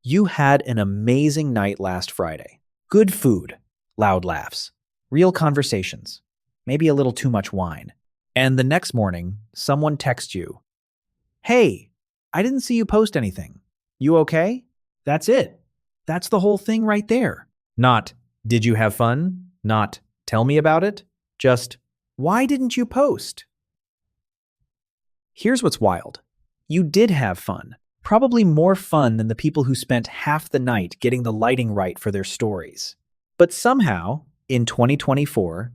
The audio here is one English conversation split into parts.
You had an amazing night last Friday. Good food, loud laughs, real conversations, maybe a little too much wine. And the next morning, someone texts you, "Hey, I didn't see you post anything. You okay?" That's it. That's the whole thing right there. Not, "Did you have fun?" Not, "Tell me about it." Just, "Why didn't you post?" Here's what's wild. You did have fun. Probably more fun than the people who spent half the night getting the lighting right for their stories. But somehow, in 2024,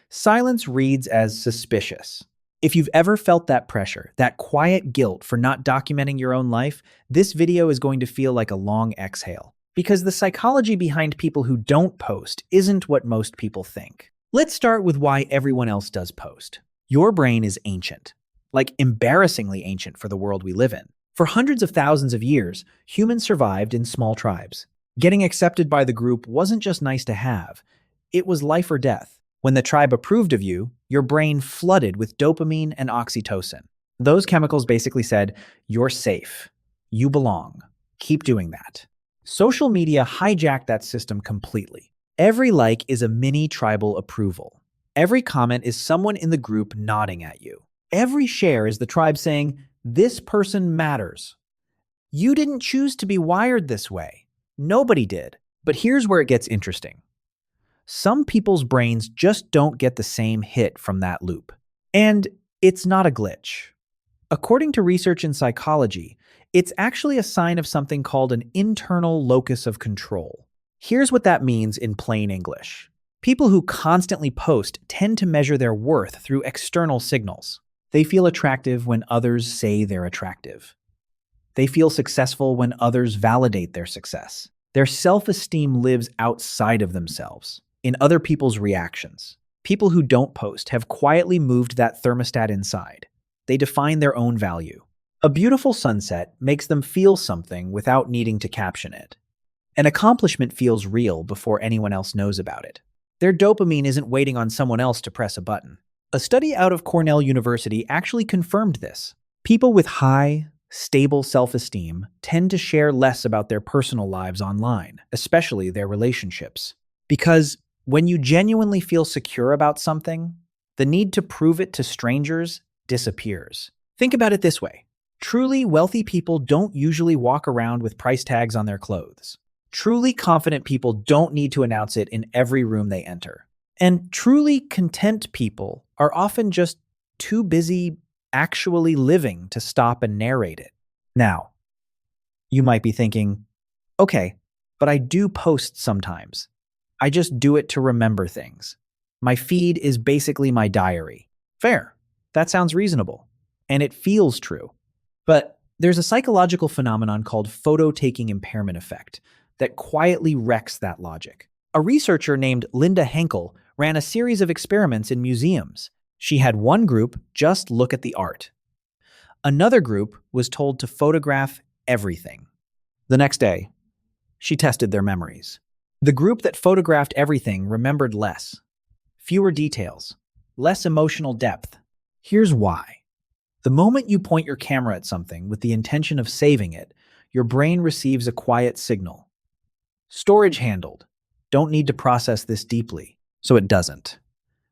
silence reads as suspicious. If you've ever felt that pressure, that quiet guilt for not documenting your own life, this video is going to feel like a long exhale. Because the psychology behind people who don't post isn't what most people think. Let's start with why everyone else does post. Your brain is ancient, like embarrassingly ancient for the world we live in. For hundreds of thousands of years, humans survived in small tribes. Getting accepted by the group wasn't just nice to have, it was life or death. When the tribe approved of you, your brain flooded with dopamine and oxytocin. Those chemicals basically said, "You're safe. You belong. Keep doing that." Social media hijacked that system completely. Every like is a mini tribal approval. Every comment is someone in the group nodding at you. Every share is the tribe saying, "This person matters." You didn't choose to be wired this way. Nobody did. But here's where it gets interesting. Some people's brains just don't get the same hit from that loop. And it's not a glitch. According to research in psychology, it's actually a sign of something called an internal locus of control. Here's what that means in plain English. People who constantly post tend to measure their worth through external signals. They feel attractive when others say they're attractive. They feel successful when others validate their success. Their self-esteem lives outside of themselves, in other people's reactions. People who don't post have quietly moved that thermostat inside. They define their own value. A beautiful sunset makes them feel something without needing to caption it. An accomplishment feels real before anyone else knows about it. Their dopamine isn't waiting on someone else to press a button. A study out of Cornell University actually confirmed this. People with high, stable self-esteem tend to share less about their personal lives online, especially their relationships. Because when you genuinely feel secure about something, the need to prove it to strangers disappears. Think about it this way. Truly wealthy people don't usually walk around with price tags on their clothes. Truly confident people don't need to announce it in every room they enter. And truly content people are often just too busy actually living to stop and narrate it. Now, you might be thinking, okay, but I do post sometimes. I just do it to remember things. My feed is basically my diary. Fair. That sounds reasonable. And it feels true. But there's a psychological phenomenon called photo-taking impairment effect that quietly wrecks that logic. A researcher named Linda Henkel ran a series of experiments in museums. She had one group just look at the art. Another group was told to photograph everything. The next day, she tested their memories. The group that photographed everything remembered less. Fewer details. Less emotional depth. Here's why. The moment you point your camera at something with the intention of saving it, your brain receives a quiet signal. Storage handled. Don't need to process this deeply. So it doesn't.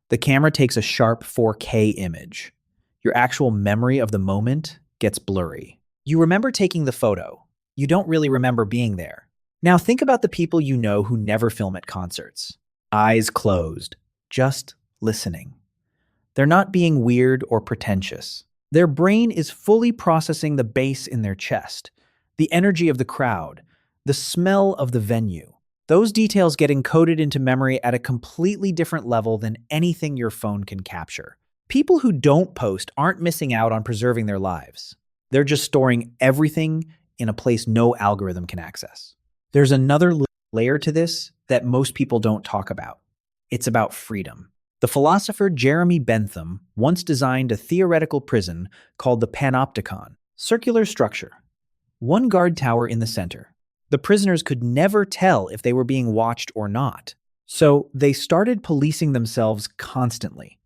The camera takes a sharp 4K image. Your actual memory of the moment gets blurry. You remember taking the photo. You don't really remember being there. Now think about the people you know who never film at concerts. Eyes closed, just listening. They're not being weird or pretentious. Their brain is fully processing the bass in their chest, the energy of the crowd, the smell of the venue. Those details get encoded into memory at a completely different level than anything your phone can capture. People who don't post aren't missing out on preserving their lives. They're just storing everything in a place no algorithm can access. There's another layer to this that most people don't talk about. It's about freedom. The philosopher Jeremy Bentham once designed a theoretical prison called the Panopticon. Circular structure. One guard tower in the center. The prisoners could never tell if they were being watched or not. So they started policing themselves constantly,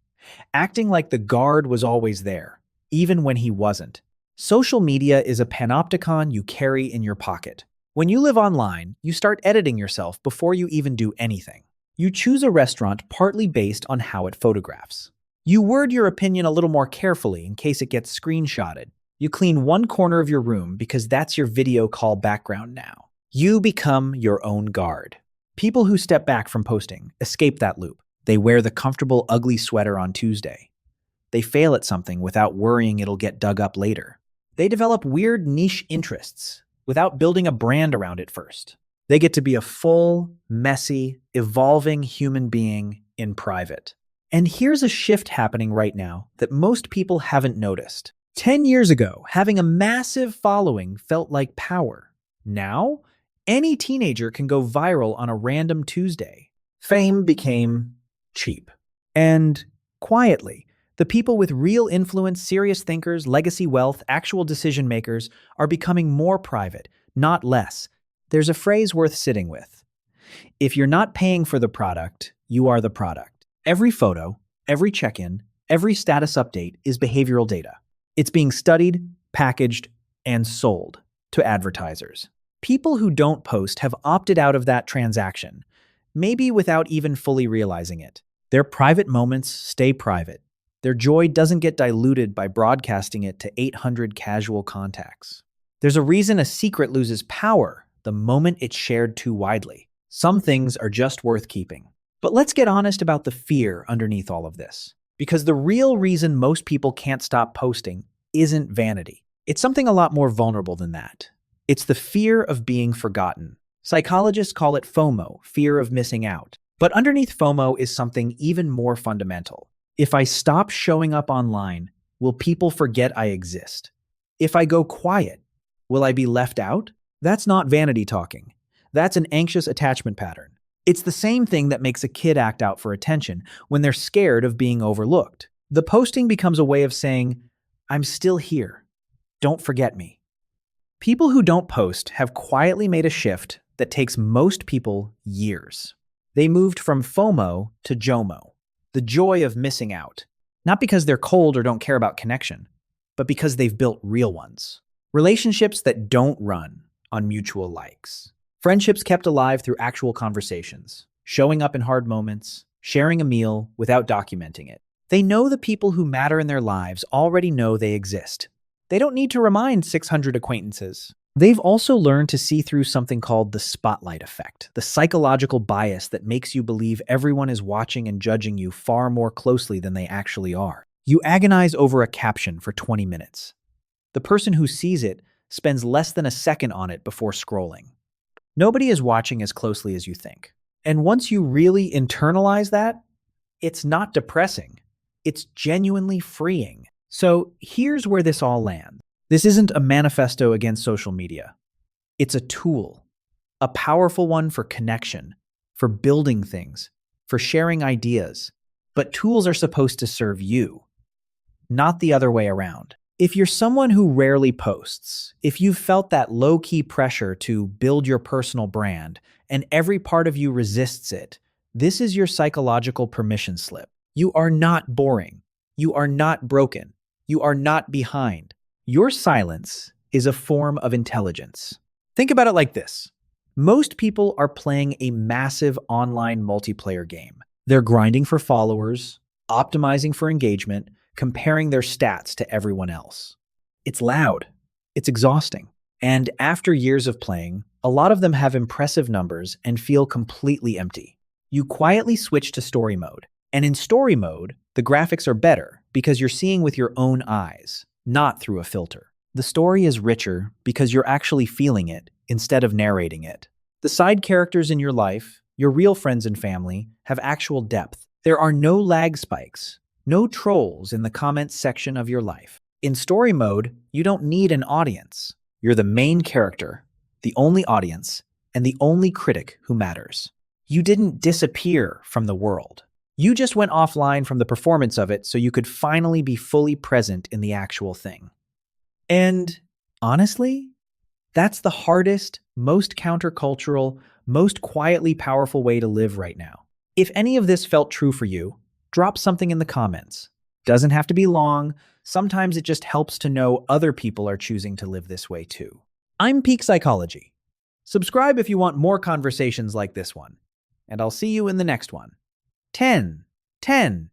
acting like the guard was always there, even when he wasn't. Social media is a panopticon you carry in your pocket. When you live online, you start editing yourself before you even do anything. You choose a restaurant partly based on how it photographs. You word your opinion a little more carefully in case it gets screenshotted. You clean one corner of your room because that's your video call background now. You become your own guard. People who step back from posting escape that loop. They wear the comfortable, ugly sweater on Tuesday. They fail at something without worrying it'll get dug up later. They develop weird niche interests without building a brand around it first. They get to be a full, messy, evolving human being in private. And here's a shift happening right now that most people haven't noticed. 10 years ago, having a massive following felt like power. Now, any teenager can go viral on a random Tuesday. Fame became cheap. And quietly, the people with real influence, serious thinkers, legacy wealth, actual decision makers are becoming more private, not less. There's a phrase worth sitting with. If you're not paying for the product, you are the product. Every photo, every check-in, every status update is behavioral data. It's being studied, packaged, and sold to advertisers. People who don't post have opted out of that transaction, maybe without even fully realizing it. Their private moments stay private. Their joy doesn't get diluted by broadcasting it to 800 casual contacts. There's a reason a secret loses power the moment it's shared too widely. Some things are just worth keeping. But let's get honest about the fear underneath all of this. Because the real reason most people can't stop posting isn't vanity. It's something a lot more vulnerable than that. It's the fear of being forgotten. Psychologists call it FOMO, fear of missing out. But underneath FOMO is something even more fundamental. If I stop showing up online, will people forget I exist? If I go quiet, will I be left out? That's not vanity talking. That's an anxious attachment pattern. It's the same thing that makes a kid act out for attention when they're scared of being overlooked. The posting becomes a way of saying, I'm still here. Don't forget me. People who don't post have quietly made a shift that takes most people years. They moved from FOMO to JOMO, the joy of missing out. Not because they're cold or don't care about connection, but because they've built real ones. Relationships that don't run on mutual likes. Friendships kept alive through actual conversations, showing up in hard moments, sharing a meal without documenting it. They know the people who matter in their lives already know they exist. They don't need to remind 600 acquaintances. They've also learned to see through something called the spotlight effect, the psychological bias that makes you believe everyone is watching and judging you far more closely than they actually are. You agonize over a caption for 20 minutes. The person who sees it spends less than a second on it before scrolling. Nobody is watching as closely as you think. And once you really internalize that, it's not depressing. It's genuinely freeing. So here's where this all lands. This isn't a manifesto against social media. It's a tool, a powerful one for connection, for building things, for sharing ideas. But tools are supposed to serve you, not the other way around. If you're someone who rarely posts, if you've felt that low-key pressure to build your personal brand, and every part of you resists it, this is your psychological permission slip. You are not boring. You are not broken. You are not behind. Your silence is a form of intelligence. Think about it like this. Most people are playing a massive online multiplayer game. They're grinding for followers, optimizing for engagement, comparing their stats to everyone else. It's loud. It's exhausting. And after years of playing, a lot of them have impressive numbers and feel completely empty. You quietly switch to story mode. And in story mode, the graphics are better because you're seeing with your own eyes, not through a filter. The story is richer because you're actually feeling it instead of narrating it. The side characters in your life, your real friends and family, have actual depth. There are no lag spikes, no trolls in the comments section of your life. In story mode, you don't need an audience. You're the main character, the only audience, and the only critic who matters. You didn't disappear from the world. You just went offline from the performance of it so you could finally be fully present in the actual thing. And honestly, that's the hardest, most countercultural, most quietly powerful way to live right now. If any of this felt true for you, drop something in the comments. Doesn't have to be long. Sometimes it just helps to know other people are choosing to live this way too. I'm Peak Psychology. Subscribe if you want more conversations like this one, and I'll see you in the next one. 10. 10.